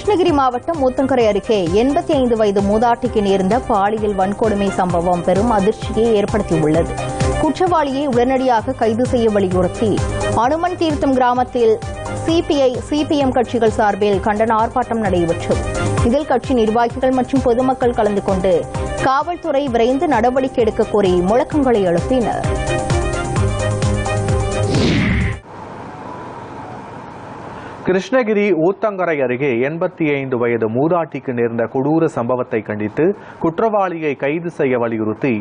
கிருஷ்ணகிரி மாவட்டம் ஊத்தங்கரை அருகே 85 வயது மூதாட்டிக்கு நேர்ந்த பாலியல் வன்கொடுமை சம்பவம் பெரும் அதிர்ச்சியை ஏற்படுத்தியுள்ளது. குற்றவாளியை உடனடியாக கைது செய்ய வலியுறுத்தி அனுமன் தீர்த்தம் கிராமத்தில் சிபிஐ, சிபிஎம் கட்சிகள் சார்பில் கண்டன ஆர்ப்பாட்டம் நடைபெற்றது. இதில் கட்சி நிர்வாகிகள் மற்றும் பொதுமக்கள் கலந்து கொண்டு காவல்துறை விரைந்து நடவடிக்கை எடுக்க கோரி முழக்கங்களை எழுப்பினர். கிருஷ்ணகிரி ஊத்தங்கரை அருகே 85 வயது மூதாட்டிக்கு நேர்ந்த கொடூர சம்பவத்தை கண்டித்து குற்றவாளியை கைது செய்ய வலியுறுத்தி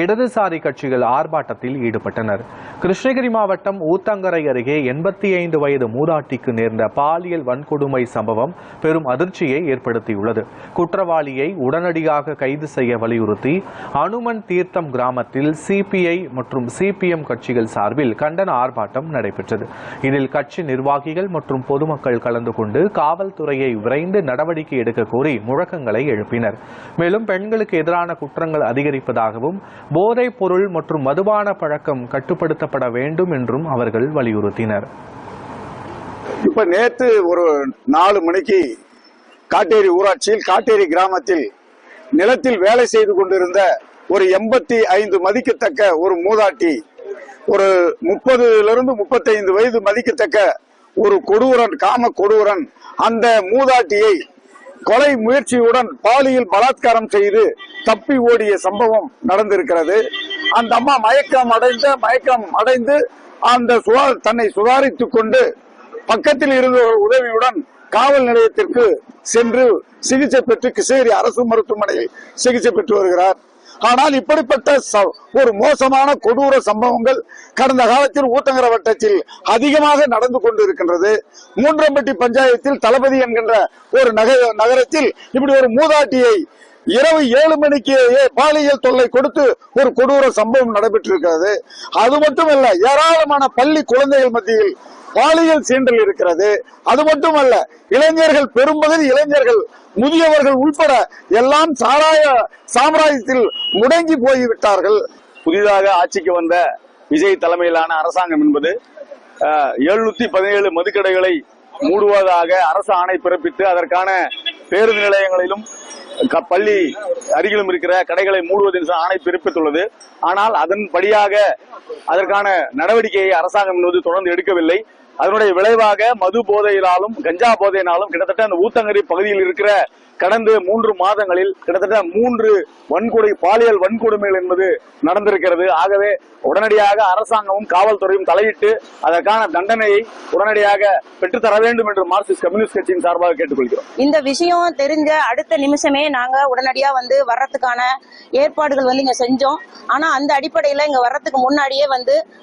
இடதுசாரி கட்சிகள் ஆர்ப்பாட்டத்தில் ஈடுபட்டனர். கிருஷ்ணகிரி மாவட்டம் ஊத்தங்கரை அருகே 85 வயது மூதாட்டிக்கு நேர்ந்த பாலியல் வன்கொடுமை சம்பவம் பெரும் அதிர்ச்சியை ஏற்படுத்தியுள்ளது. குற்றவாளியை உடனடியாக கைது செய்ய வலியுறுத்தி அனுமன் தீர்த்தம் கிராமத்தில் சிபிஐ மற்றும் சிபிஎம் கட்சிகள் சார்பில் கண்டன ஆர்ப்பாட்டம் நடைபெற்றது. இதில் கட்சி நிர்வாகிகள் மற்றும் பொதுமக்கள் கலந்து கொண்டு காவல்துறையை விரைந்து நடவடிக்கை எடுக்க கோரி முழக்கங்களை எழுப்பினர். மேலும் பெண்களுக்கு எதிரான குற்றங்கள் அதிகரிப்பதாகவும் போதைப் பொருள் மற்றும் மதுபான பழக்கம் கட்டுப்படுத்தப்பட வேண்டும் என்றும் அவர்கள் வலியுறுத்தினர். இப்ப நேற்று ஒரு 4 மணிக்கு காட்டேரி ஊராட்சியில் காட்டேரி கிராமத்தில் நிலத்தில் வேலை செய்து கொண்டிருந்த ஒரு 85 மதிக்கத்தக்க ஒரு மூதாட்டி, ஒரு 30 to 35 வயது மதிக்கத்தக்க ஒரு கொடூரன், காம கொடூரன் அந்த மூதாட்டியை கொலை முயற்சியுடன் பாலியல் பலாத்காரம் செய்து தப்பி ஓடிய சம்பவம் நடந்திருக்கிறது. அந்த அம்மா மயக்கம் அடைந்து அந்த தன்னை சுதாரித்துக் கொண்டு பக்கத்தில் இருந்த உதவியுடன் காவல் நிலையத்திற்கு சென்று சிகிச்சை பெற்று கிருஷ்ணகிரி அரசு மருத்துவமனையில் சிகிச்சை பெற்று வருகிறார். ஆனால் இப்படிப்பட்ட ஒரு மோசமான கொடூர சம்பவங்கள் கடந்த காலத்தில் ஊத்தங்கரை வட்டத்தில் அதிகமாக நடந்து கொண்டிருக்கின்றது. மூன்றம்பட்டி பஞ்சாயத்தில் தளபதி என்கின்ற ஒரு நகரத்தில் இப்படி ஒரு மூதாட்டியை இரவு 7 மணிக்கு பாலியல் தொல்லை கொடுத்து ஒரு கொடூர சம்பவம் நடைபெற்றிருக்கிறது. அது மட்டுமல்ல, ஏராளமான பள்ளி குழந்தைகள் மத்தியில் பாலியல் சீண்டல் இருக்கிறது. அது மட்டுமல்ல, இளைஞர்கள், பெரும்பகுதி இளைஞர்கள், முதியவர்கள் உள்பட எல்லாம் சாராய சாம்ராஜ்யத்தில் முடங்கி போய்விட்டார்கள். புதிதாக ஆட்சிக்கு வந்த விஜய் தலைமையிலான அரசாங்கம் என்பது 717 மதுக்கடைகளை மூடுவதாக அரசு ஆணை பிறப்பித்து அதற்கான பேருந்து நிலையங்களிலும் பள்ளி அருகிலும் இருக்கிற கடைகளை மூடுவதற்கு ஆணை பிறப்பித்துள்ளது. ஆனால் அதன்படியாக அதற்கான நடவடிக்கையை அரசாங்கம் என்பது தொடர்ந்து எடுக்கவில்லை. அதனுடைய விளைவாக மது போதையினாலும் கஞ்சா போதையினாலும் கிட்டத்தட்ட அந்த ஊத்தங்கரை பகுதியில் இருக்கிற கடந்த 3 மாதங்களில் கிட்டத்தட்ட 3 பாலியல் வன்கொடுமைகள் என்பது நடந்திருக்கிறது. ஆகவே உடனடியாக அரசாங்கமும் காவல்துறையும் தலையிட்டு அதற்கான தண்டனையை உடனடியாக பெற்றுத்தர வேண்டும் என்று மார்க்சிஸ்ட் கம்யூனிஸ்ட் கட்சியின் சார்பாக கேட்டுக்கொள்கிறோம். இந்த விஷயம் தெரிஞ்ச அடுத்த நிமிஷமே நாங்க உடனடியா வர்றதுக்கான ஏற்பாடுகள் இங்க செஞ்சோம். ஆனா அந்த அடிப்படையில இங்க வர்றதுக்கு முன்னாடியே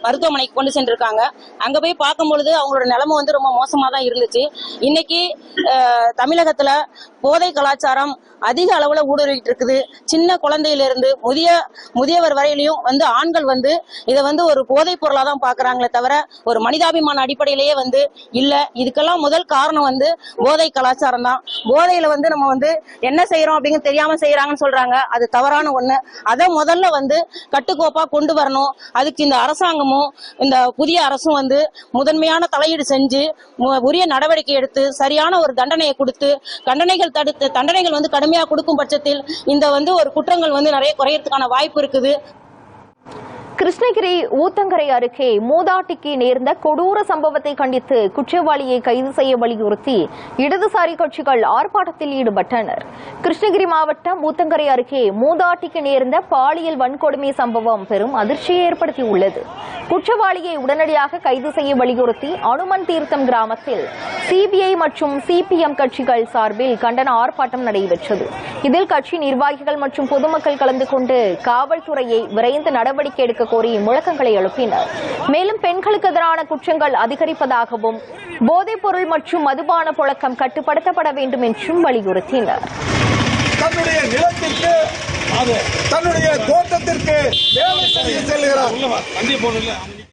மருத்துவமனைக்கு கொண்டு சென்றிருக்காங்க. அங்க போய் பார்க்கும்பொழுது அவங்களோட நிலைமை ரொம்ப மோசமா தான் இருந்துச்சு. இன்னைக்கு தமிழகத்துல போதை கலாச்சாரம் அதிக அளவுல ஊடுருவிட்டு இருக்குது. சின்ன குழந்தையிலிருந்து முதியவர் வரையிலையும் ஆண்கள் இதை ஒரு போதைப் பொருளா தான் பாக்குறாங்களே தவிர ஒரு மனிதாபிமான அடிப்படையிலேயே இல்ல. இதுக்கெல்லாம் முதல் காரணம் போதை கலாச்சாரம் தான். போதையில நம்ம என்ன செய்யறோம் அப்படிங்க தெரியாம செய்யறாங்கன்னு சொல்றாங்க. அது தவறான ஒண்ணு. அதை முதல்ல கட்டுக்கோப்பா கொண்டு வரணும். அதுக்கு இந்த அரசாங்கமும் இந்த புதிய அரசும் முதன்மையான தலையீடு செஞ்சு உரிய நடவடிக்கை எடுத்து சரியான ஒரு தண்டனையை கொடுத்து தண்டனைகள் கடுமையா கொடுக்கும் பட்சத்தில் இந்த ஒரு குற்றங்கள் நிறைய குறையறதுக்கான வாய்ப்பு இருக்குது. கிருஷ்ணகிரி ஊத்தங்கரை அருகே மூதாட்டிக்கு நேர்ந்த கொடூர சம்பவத்தை கண்டித்து குற்றவாளியை கைது செய்ய வலியுறுத்தி இடதுசாரி கட்சிகள் ஆர்ப்பாட்டத்தில் ஈடுபட்டனர். கிருஷ்ணகிரி மாவட்டம் ஊத்தங்கரை அருகே மூதாட்டிக்கு நேர்ந்த பாலியல் வன்கொடுமை சம்பவம் பெரும் அதிர்ச்சியை ஏற்படுத்தியுள்ளது. குற்றவாளியை உடனடியாக கைது செய்ய வலியுறுத்தி அனுமன் தீர்த்தம் கிராமத்தில் சிபிஐ மற்றும் சிபிஎம் கட்சிகள் சார்பில் கண்டன ஆர்ப்பாட்டம் நடைபெற்றது. இதில் கட்சி நிர்வாகிகள் மற்றும் பொதுமக்கள் கலந்து கொண்டு காவல்துறையை விரைந்து நடவடிக்கை எடுக்க கோரி முழக்கங்களை எழுப்பினர். மேலும் பெண்களுக்கு எதிரான குற்றங்கள் அதிகரிப்பதாகவும் போதைப் பொருள் மற்றும் மதுபான புழக்கம் கட்டுப்படுத்தப்பட வேண்டும் என்றும் வலியுறுத்தினர். தன்னுடைய நிலத்திற்கு, தன்னுடைய தோட்டத்திற்கு வேலை செய்ய செல்கிறார்.